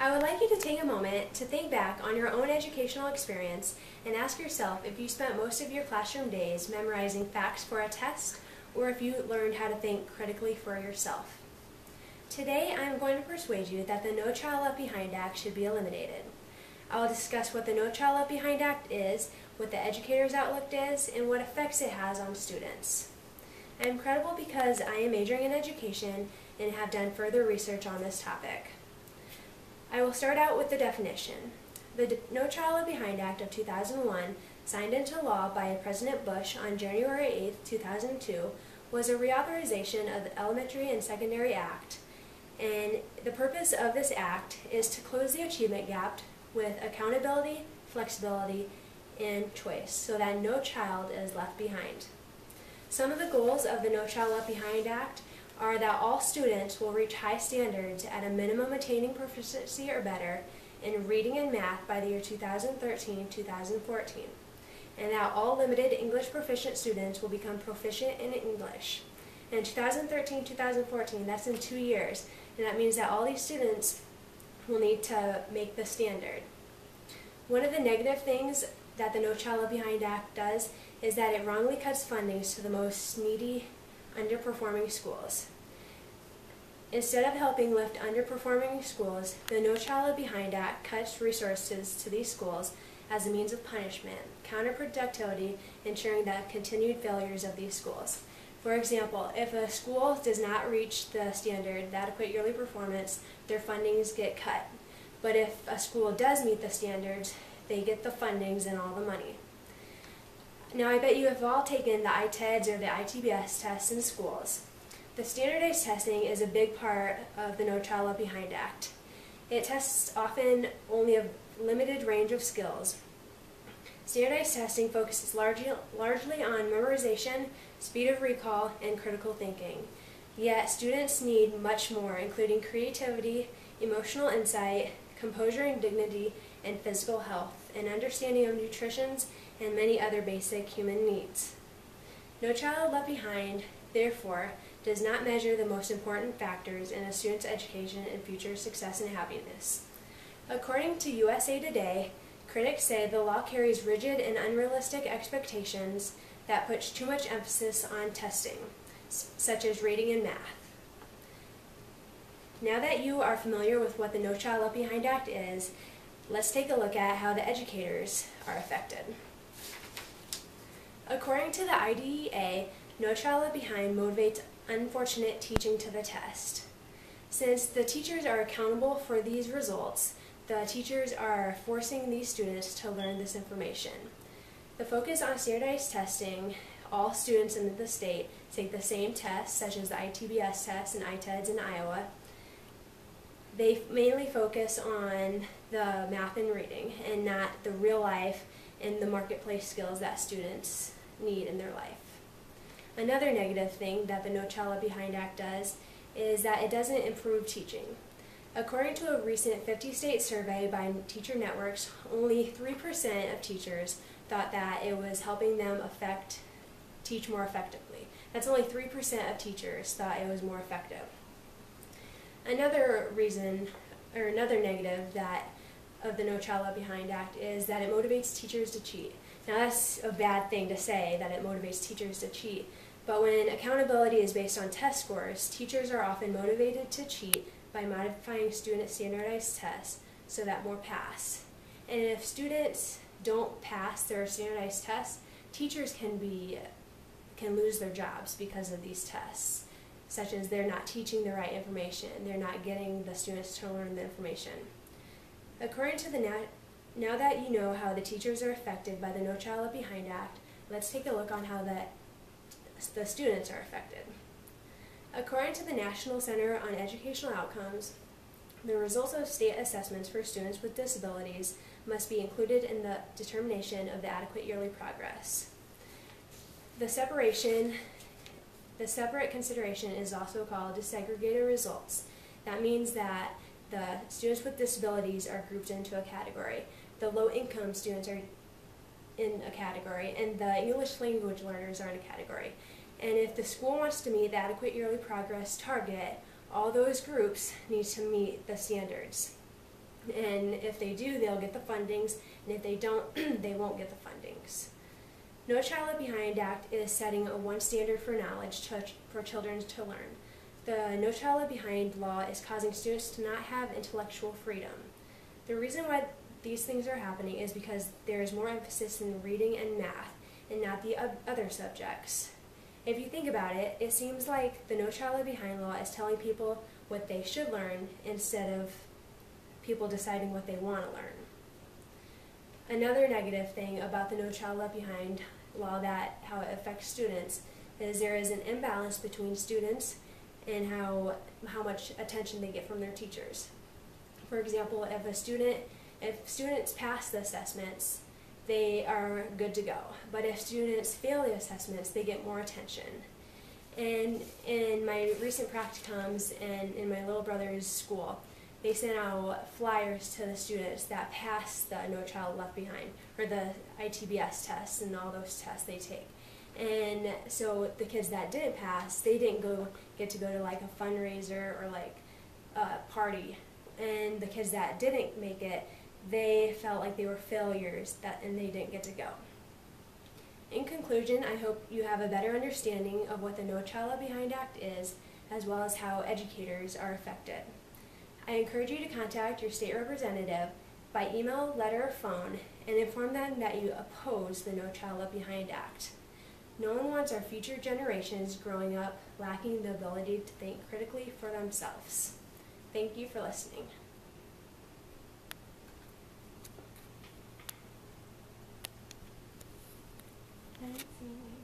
I would like you to take a moment to think back on your own educational experience and ask yourself if you spent most of your classroom days memorizing facts for a test or if you learned how to think critically for yourself. Today I am going to persuade you that the No Child Left Behind Act should be eliminated. I will discuss what the No Child Left Behind Act is, what the educator's outlook is, and what effects it has on students. I am credible because I am majoring in education and have done further research on this topic. I will start out with the definition. The No Child Left Behind Act of 2001, signed into law by President Bush on January 8, 2002, was a reauthorization of the Elementary and Secondary Act, and the purpose of this act is to close the achievement gap with accountability, flexibility, and choice so that no child is left behind. Some of the goals of the No Child Left Behind Act are that all students will reach high standards at a minimum attaining proficiency or better in reading and math by the year 2013-2014, and that all limited English proficient students will become proficient in English. In 2013-2014, that's in 2 years, and that means that all these students will need to make the standard. One of the negative things that the No Child Left Behind Act does is that it wrongly cuts fundings to the most needy, underperforming schools. Instead of helping lift underperforming schools, the No Child Left Behind Act cuts resources to these schools as a means of punishment, counterproductivity, ensuring the continued failures of these schools. For example, if a school does not reach the standard, the adequate yearly performance, their fundings get cut. But if a school does meet the standards, they get the fundings and all the money. Now I bet you have all taken the ITEDs or the ITBS tests in schools. The standardized testing is a big part of the No Child Left Behind Act. It tests often only a limited range of skills. Standardized testing focuses largely on memorization, speed of recall, and critical thinking. Yet students need much more, including creativity, emotional insight, composure and dignity, and physical health, and understanding of nutrition, and many other basic human needs. No Child Left Behind, therefore, does not measure the most important factors in a student's education and future success and happiness. According to USA Today, critics say the law carries rigid and unrealistic expectations that puts too much emphasis on testing, such as reading and math. Now that you are familiar with what the No Child Left Behind Act is, let's take a look at how the educators are affected. According to the IDEA, No Child Left Behind motivates unfortunate teaching to the test. Since the teachers are accountable for these results, the teachers are forcing these students to learn this information. The focus on standardized testing, all students in the state take the same tests, such as the ITBS tests and ITEDs in Iowa. They mainly focus on the math and reading and not the real life and the marketplace skills that students need in their life. Another negative thing that the No Child Left Behind Act does is that it doesn't improve teaching. According to a recent 50-state survey by Teacher Networks, only 3% of teachers thought that it was helping them teach more effectively. That's only 3% of teachers thought it was more effective. Another reason, or another negative of the No Child Left Behind Act is that it motivates teachers to cheat. Now that's a bad thing to say, that it motivates teachers to cheat, but when accountability is based on test scores, teachers are often motivated to cheat by modifying student standardized tests so that more pass. And if students don't pass their standardized tests, teachers can lose their jobs because of these tests, such as they're not teaching the right information, they're not getting the students to learn the information. According to now that you know how the teachers are affected by the No Child Left Behind Act, let's take a look on how the students are affected. According to the National Center on Educational Outcomes, the results of state assessments for students with disabilities must be included in the determination of the adequate yearly progress. The separate consideration is also called disaggregated results. That means that the students with disabilities are grouped into a category. The low-income students are in a category, and the English language learners are in a category. And if the school wants to meet the adequate yearly progress target, all those groups need to meet the standards. And if they do, they'll get the fundings, and if they don't, they won't get the fundings. No Child Left Behind Act is setting a one standard for knowledge for children to learn. The No Child Left Behind law is causing students to not have intellectual freedom. The reason why these things are happening is because there is more emphasis in reading and math and not the other subjects. If you think about it, it seems like the No Child Left Behind law is telling people what they should learn instead of people deciding what they want to learn. Another negative thing about the No Child Left Behind law, that how it affects students, is there is an imbalance between students and how much attention they get from their teachers. For example, if students pass the assessments, they are good to go. But if students fail the assessments, they get more attention. And in my recent practicums and in my little brother's school, they sent out flyers to the students that passed the No Child Left Behind, or the ITBS tests and all those tests they take. And so the kids that didn't pass, they didn't get to go to like a fundraiser or like a party. And the kids that didn't make it, they felt like they were failures and they didn't get to go. In conclusion, I hope you have a better understanding of what the No Child Left Behind Act is, as well as how educators are affected. I encourage you to contact your state representative by email, letter, or phone and inform them that you oppose the No Child Left Behind Act. No one wants our future generations growing up lacking the ability to think critically for themselves. Thank you for listening. Let's see.